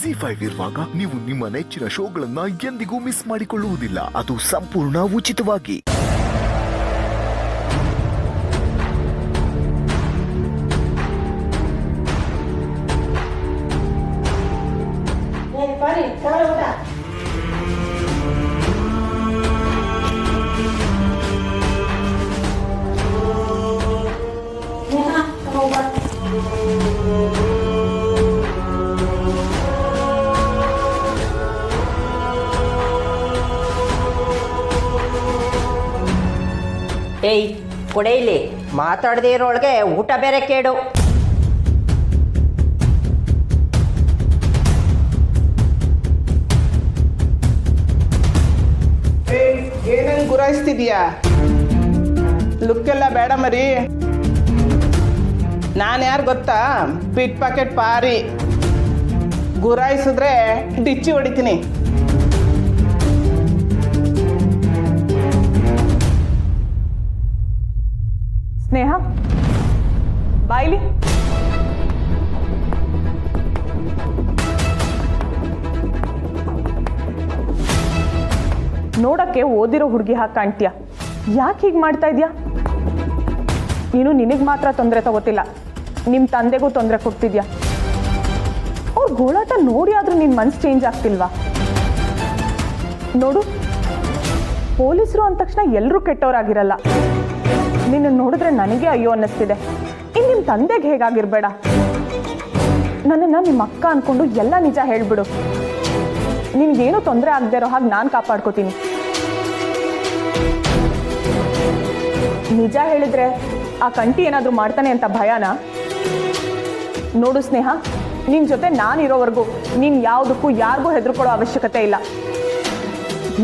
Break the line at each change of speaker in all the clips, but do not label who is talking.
ZEE5 ಇರುವಾಗ ನೀವು ನಿಮ್ಮ ನೆಚ್ಚಿನ ಶೋಗಳನ್ನ ಎಂದಿಗೂ ಮಿಸ್ ಮಾಡಿಕೊಳ್ಳುವುದಿಲ್ಲ. ಅದು ಸಂಪೂರ್ಣ ಉಚಿತವಾಗಿ.
ಏಯ್ ಕೊಡೆ ಇಲ್ಲಿ, ಮಾತಾಡದೇ ಇರೋಳಗೆ ಊಟ ಬೇರೆ ಕೇಡು.
ಏನೇನು ಗುರಾಯಿಸ್ತಿದೀಯಾ? ಲುಕ್ಕೆಲ್ಲ ಬೇಡ ಮರಿ. ನಾನು ಯಾರು ಗೊತ್ತಾ? ಪಿಟ್ ಪಾಕೆಟ್ ಪಾರಿ. ಗುರಾಯಿಸಿದ್ರೆ ಡಿಚ್ಚಿ ಹೊಡಿತೀನಿ.
ಸ್ನೇಹ ಬಾಯ್ಲಿ. ನೋಡಕ್ಕೆ ಓದಿರೋ ಹುಡುಗಿ ಹಾಗೆ ಕಾಣ್ತೀಯ. ಯಾಕೆ ಹೀಗೆ ಮಾಡ್ತಾ ಇದೀಯಾ? ನೀನು ನಿನಗೆ ಮಾತ್ರ ತೊಂದರೆ ತಗೋತಿಲ್ಲ, ನಿಮ್ಮ ತಂದೆಗೂ ತೊಂದರೆ ಕೊಡ್ತಿದ್ಯಾ. ಅವ್ರ ಗೋಳಾಟ ನೋಡಿ ಆದ್ರೂ ನಿನ್ನ ಮನಸ್ಸು ಚೇಂಜ್ ಆಗ್ತಿಲ್ವಾ? ನೋಡು, ಪೊಲೀಸರು ಅಂದ ತಕ್ಷಣ ಎಲ್ಲರೂ ಕೆಟ್ಟವರಾಗಿರಲ್ಲ. ನಿನ್ನ ನೋಡಿದ್ರೆ ನನಗೆ ಅಯ್ಯೋ ಅನ್ನಿಸ್ತಿದೆ. ಇನ್ನು ನಿಮ್ಮ ತಂದೆಗೆ ಹೇಗಾಗಿರ್ಬೇಡ. ನನ್ನನ್ನು ನಿಮ್ಮ ಅಕ್ಕ ಅಂದ್ಕೊಂಡು ಎಲ್ಲ ನಿಜ ಹೇಳಿಬಿಡು. ನಿನಗೇನು ತೊಂದರೆ ಆಗದೆ ಇರೋ ಹಾಗೆ ನಾನು ಕಾಪಾಡ್ಕೋತೀನಿ. ನಿಜ ಹೇಳಿದ್ರೆ ಆ ಕಂಟಿ ಏನಾದರೂ ಮಾಡ್ತಾನೆ ಅಂತ ಭಯನಾ? ನೋಡು ಸ್ನೇಹ, ನಿನ್ನ ಜೊತೆ ನಾನಿರೋವರೆಗೂ ನೀನು ಯಾವುದಕ್ಕೂ ಯಾರಿಗೂ ಹೆದರ್ಕೊಳ್ಳೋ ಅವಶ್ಯಕತೆ ಇಲ್ಲ.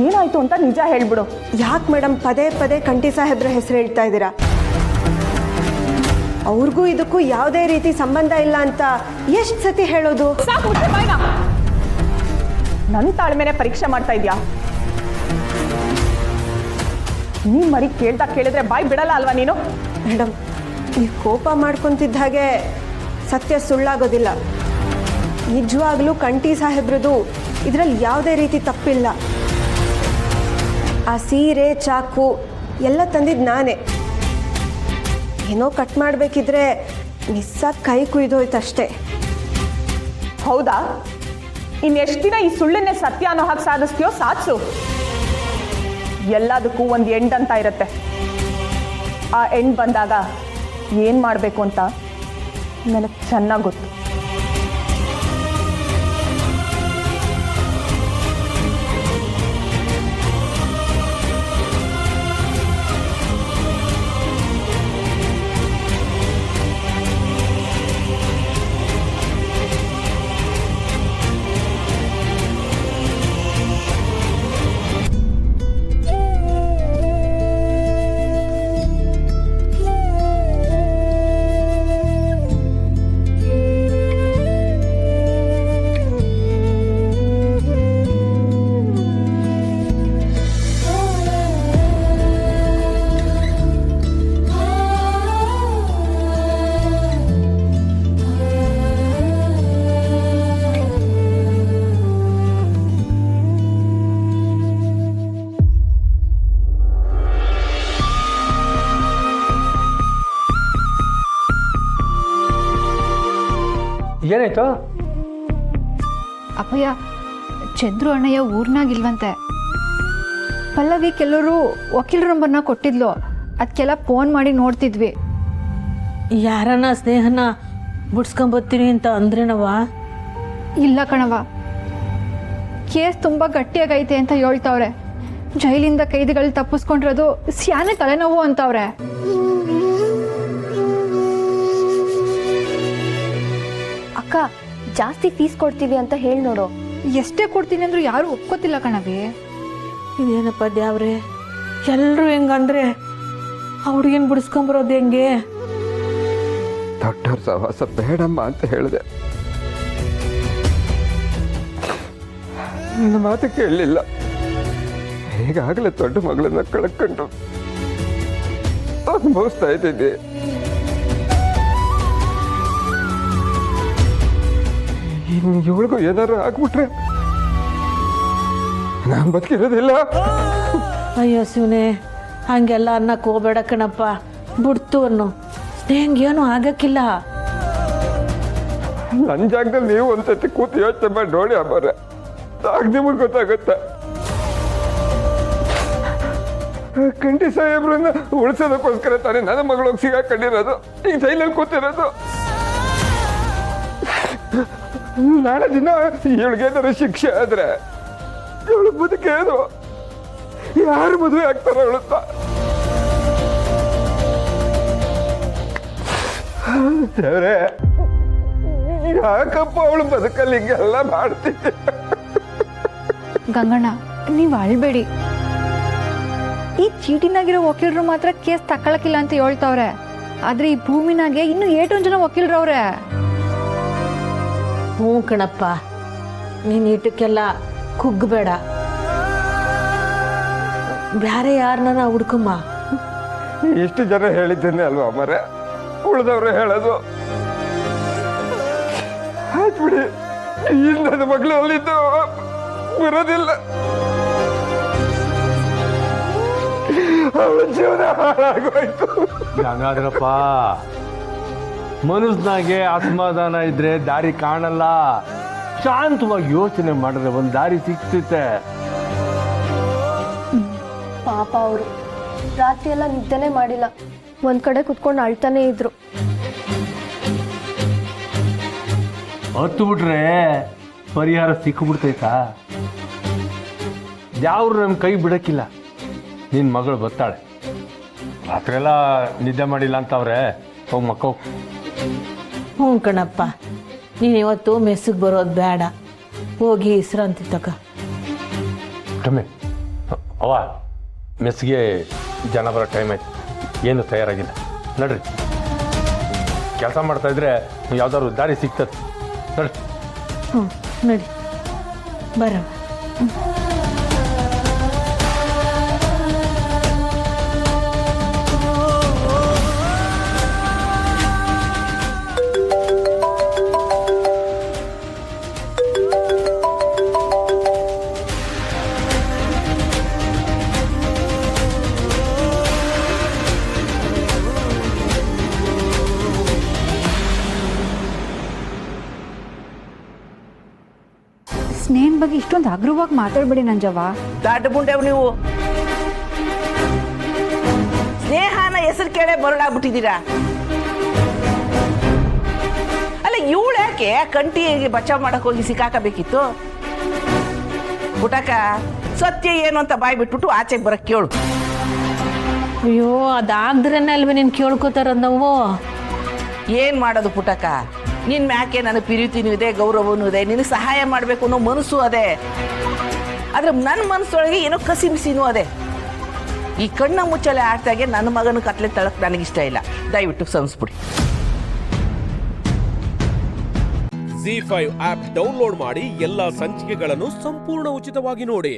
ಏನಾಯ್ತು ಅಂತ ನಿಜ ಹೇಳ್ಬಿಡು.
ಯಾಕೆ ಮೇಡಮ್ ಪದೇ ಪದೇ ಕಂಠಿ ಸಾಹೇಬ್ರ ಹೆಸರು ಹೇಳ್ತಾ ಇದ್ದೀರಾ? ಅವ್ರಿಗೂ ಇದಕ್ಕೂ ಯಾವುದೇ ರೀತಿ ಸಂಬಂಧ ಇಲ್ಲ ಅಂತ ಎಷ್ಟು ಸತಿ ಹೇಳೋದು?
ನನ್ನ ತಾಳ್ಮೆನೆ ಪರೀಕ್ಷೆ ಮಾಡ್ತಾ ಇದ್ಯಾ? ನೀ ಮರಿ ಕೇಳಿದ್ರೆ ಬಾಯಿ ಬಿಡಲ್ಲ ಅಲ್ವಾ ನೀನು?
ಮೇಡಮ್, ನೀವು ಕೋಪ ಮಾಡ್ಕೊತಿದ್ದ ಹಾಗೆ ಸತ್ಯ ಸುಳ್ಳಾಗೋದಿಲ್ಲ. ನಿಜವಾಗ್ಲೂ ಕಂಠಿ ಸಾಹೇಬ್ರದು ಇದರಲ್ಲಿ ಯಾವುದೇ ರೀತಿ ತಪ್ಪಿಲ್ಲ. ಆ ಸೀರೆ ಚಾಕು ಎಲ್ಲ ತಂದಿದ್ದು ನಾನೇ. ಏನೋ ಕಟ್ ಮಾಡಬೇಕಿದ್ರೆ ಮಿಸ್ಸಾಗಿ ಕೈ ಕುಯ್ದೋಯ್ತಷ್ಟೇ.
ಹೌದಾ? ಇನ್ನೆಷ್ಟು ದಿನ ಈ ಸುಳ್ಳನ್ನೇ ಸತ್ಯ ಅನ್ನೋ ಹಾಗೆ ಸಾಧಿಸ್ತೀಯೋ ಸಾಧಿಸು. ಎಲ್ಲದಕ್ಕೂ ಒಂದು ಎಂಡ್ ಅಂತ ಇರುತ್ತೆ. ಆ ಎಂಡ್ ಬಂದಾಗ ಏನು ಮಾಡಬೇಕು ಅಂತ ನನಗೆ ಚೆನ್ನಾಗಿ ಗೊತ್ತು.
ಏನಾಯ್ತು?
ಅಪ್ಪಯ್ಯ, ಚಂದ್ರು ಅಣ್ಣಯ್ಯ ಊರ್ನಾಗಿಲ್ವಂತೆ. ಪಲ್ಲವಿ ಕೆಲವರು ವಕೀಲ ನಂಬರ್ನ ಕೊಟ್ಟಿದ್ಲು, ಅದಕ್ಕೆಲ್ಲ ಫೋನ್ ಮಾಡಿ ನೋಡ್ತಿದ್ವಿ.
ಯಾರನ್ನ ಸ್ನೇಹನ ಬಿಡ್ಸ್ಕೊಂಬತ್ತೀನಿ ಅಂತ ಅಂದ್ರೇನವ?
ಇಲ್ಲ ಕಣವ, ಕೇಸ್ ತುಂಬ ಗಟ್ಟಿಯಾಗೈತೆ ಅಂತ ಹೇಳ್ತಾವ್ರೆ. ಜೈಲಿಂದ ಕೈದಿಗಳು ತಪ್ಪಿಸ್ಕೊಂಡಿರೋದು ಸ್ಯಾನೆ ತಲೆನೋವು ಅಂತವ್ರೆ.
ಅಕ್ಕ, ಜಾಸ್ತಿ ಫೀಸ್ ಕೊಡ್ತೀವಿ ಅಂತ ಹೇಳಿ ನೋಡು.
ಎಷ್ಟೇ ಕೊಡ್ತೀನಿ ಅಂದ್ರೂ ಯಾರು ಒಪ್ಕೋತಿಲ್ಲ ಕಣವಿ.
ಇದೇನಪ್ಪ ದ್ಯಾವ್ರೆ, ಎಲ್ಲರೂ ಹೆಂಗಂದ್ರೆ ಆ ಹುಡುಗಿನ ಬಿಡಿಸ್ಕೊಂಬರೋದು ಹೆಂಗೆ?
ದೊಡ್ಡವ್ರ ಸಹವಾಸ ಬೇಡಮ್ಮ ಅಂತ ಹೇಳಿದೆ. ನನ್ನ ಮಾತು ಕೇಳಲಿಲ್ಲ. ಹೇಗಾಗಲೇ ದೊಡ್ಡ ಮಗಳನ್ನ ಕಳ್ಕೊಂಡು ಅನುಭವಿಸ್ತಾ ಇದ್ದೀನಿ. ಇನ್ನು ಇವಳಿಗೂ ಏನಾರು ಆಗ್ಬಿಟ್ರೆ ನಾನು ಬದುಕಿರೋದಿಲ್ಲ.
ಅಯ್ಯೋ ಶಿವನೇ, ಹಂಗೆಲ್ಲ ಅನ್ನಕ್ಕೆ ಹೋಗ್ಬೇಡ ಕಣಪ್ಪ. ಬಿಡ್ತು ಅನ್ನು ಸ್ನೇಹಂಗೇನು ಆಗಕ್ಕಿಲ್ಲ.
ನನ್ನ ಜಾಗದಲ್ಲಿ ನೀವು ಒಂದ್ಸತಿ ಕೂತು ಯೋಚನೆ ಮಾಡಿ ನೋಡಿ ಅಮ್ಮವ್ರೆ, ಆಗ ನಿಮಗೆ ಗೊತ್ತಾಗುತ್ತೆ. ಕಂಠಿ ಸಾಹೇಬ್ರನ್ನ ಉಳಿಸೋದಕ್ಕೋಸ್ಕರ ತಾನೇ ನನ್ನ ಮಗಳೋಗಿ ಸಿಗಾಕೊಂಡಿರೋದು, ಈಗ ಜೈಲಲ್ಲಿ ಕೂತಿರೋದು. ನಾಳೆ ದಿನ ಇವಳಿಗೇನಾದ್ರು ಶಿಕ್ಷೆ ಆದ್ರೆ ಇವಳು ಬದುಕೇನು? ಯಾರು ಮದುವೆ ಆಗ್ತಾರ ಅವಳುತ್ತ? ದೇವ್ರೆ, ಯಾಕಪ್ಪ ಅವಳು ಬದುಕಲ್ಲಿ ಹಿಂಗೆಲ್ಲ ಮಾಡ್ತಿದ್ದೆ?
ಗಂಗಣ್ಣ, ನೀವು ಅಳ್ಬೇಡಿ. ಈ ಚೀಟಿನಾಗಿರೋ ವಕೀಲರು ಮಾತ್ರ ಕೇಸ್ ತಗೊಳಕಿಲ್ಲ ಅಂತ ಹೇಳ್ತಾವ್ರೆ. ಆದ್ರೆ ಈ ಭೂಮಿನಾಗೆ ಇನ್ನು 8 ಜನ ವಕೀಲರವ್ರೆ.
ಹ್ಞೂ ಕಣಪ್ಪ, ನೀನು ಇಟಕ್ಕೆಲ್ಲ ಕುಗ್ಗಬೇಡ. ಬ್ಯಾರೆ ಯಾರನ್ನ ಹುಡ್ಕಮ್ಮ.
ಎಷ್ಟು ಜನ ಹೇಳಿದ್ದೇನೆ ಅಲ್ವಾ ಮರೆ, ಉಳಿದವ್ರು ಹೇಳೋದು. ಆಯ್ತು ಬಿಡಿ, ಈಗ ನನ್ನ ಮಗಳು ಅಲ್ಲಿದ್ದು ಬರೋದಿಲ್ಲ. ಅವಳ ಜೀವನ ಹಾಳಾಗೋಯ್ತು.
ಹಂಗಾದ್ರಪ್ಪ, ಮನಸ್ಸಿನಾಗೆ ಅಸಮಾಧಾನ ಇದ್ರೆ ದಾರಿ ಕಾಣಲ್ಲ. ಶಾಂತವಾಗಿ ಯೋಚನೆ ಮಾಡಿದ್ರೆ ಒಂದು ದಾರಿ ಸಿಗ್ತೈತೆ.
ಪಾಪ ಅವರು ರಾತ್ರಿ ಎಲ್ಲ ನಿದ್ದೆನೇ ಮಾಡಿಲ್ಲ, ಒಂದ್ ಕಡೆ ಕುತ್ಕೊಂಡು ಅಳ್ತಾನೆ ಇದ್ರು.
ಹತ್ತು ಬಿಟ್ರೆ ಪರಿಹಾರ ಸಿಕ್ಕಿಬಿಡ್ತೈತಾ? ಯಾವ್ರು ನಮ್ಮ ಕೈ ಬಿಡಕ್ಕಿಲ್ಲ. ನಿನ್ನ ಮಗಳು ಬರ್ತಾಳೆ. ರಾತ್ರಿ ಎಲ್ಲ ನಿದ್ದೆ ಮಾಡಿಲ್ಲ ಅಂತವ್ರೆ, ಹೋಗಿ ಮಕ್ಕೋ.
ಹ್ಞೂ ಕಣಪ್ಪ, ನೀನು ಇವತ್ತು ಮೆಸ್ಸಿಗೆ ಬರೋದು ಬೇಡ, ಹೋಗಿ ವಿಶ್ರಾಂತಿ ತಗ.
ಕಮ್ಮಿ ಅವ ಮೆಸ್ಸಿಗೆ ಜನ ಬರೋ ಟೈಮ್ ಆಯ್ತು, ಏನು ತಯಾರಾಗಿಲ್ಲ. ನಡ್ರಿ, ಕೆಲಸ ಮಾಡ್ತಾ ಇದ್ರೆ ಯಾವ್ದಾದ್ರು ದಾರಿ ಸಿಗ್ತದೆ. ನಡ್ರಿ.
ಹ್ಞೂ ನಡಿ, ಬರವ.
ಸ್ನೇಹನ್ ಬಗ್ಗೆ ಇಷ್ಟೊಂದು ಅಗ್ರವಾಗಿ ಮಾತಾಡ್ಬೇಡಿ ನಂಜವ್ವ.
ದಡ್ಡ ಮುಂಡೆವ್ ನೀವು. ಸ್ನೇಹನ ಹೆಸರು ಕೇಳೇ ಬರಲಾಗ್ಬಿಟ್ಟಿದ್ದೀರಾ. ಅಲ್ಲ, ಇವಳು ಯಾಕೆ ಕಂಟಿ ಬಚಾವ್ ಮಾಡಕ್ ಹೋಗಿ ಸಿಕ್ಕಾಕಬೇಕಿತ್ತು? ಪುಟಕ, ಸತ್ಯ ಏನು ಅಂತ ಬಾಯ್ ಬಿಟ್ಬಿಟ್ಟು ಆಚೆಗೆ ಬರಕ್ ಕೇಳು.
ಅಯ್ಯೋ, ಅದಾಗ್ದ್ರೇನೆ ಅಲ್ವೇ ನೀನು ಕೇಳ್ಕೊತಾರ ನಾವು.
ಏನ್ ಮಾಡೋದು ಪುಟಕ? ನಿನ್ ಮ್ಯಾಕೆ ನನಗೆ ಪ್ರೀತಿನೂ ಇದೆ, ಗೌರವನೂ ಇದೆ, ನಿನಗೆ ಸಹಾಯ ಮಾಡಬೇಕು ಅನ್ನೋ ಮನಸ್ಸು ಅದೇ. ಆದ್ರೆ ನನ್ನ ಮನಸ್ಸೊಳಗೆ ಏನೋ ಕಸಿ ಬಿಸಿನೂ ಅದೇ. ಈ ಕಣ್ಣ ಮುಚ್ಚಲೆ ಆಡ್ತಾಗೆ ನನ್ನ ಮಗನ ಕತ್ಲೆ ತಳಕ್ ನನಗಿಷ್ಟ ಇಲ್ಲ. ದಯವಿಟ್ಟು ಸಂಸ್ಬಿಡಿ.
ZEE5 ಆಪ್ ಡೌನ್ಲೋಡ್ ಮಾಡಿ ಎಲ್ಲಾ ಸಂಚಿಕೆಗಳನ್ನು ಸಂಪೂರ್ಣ ಉಚಿತವಾಗಿ ನೋಡಿ.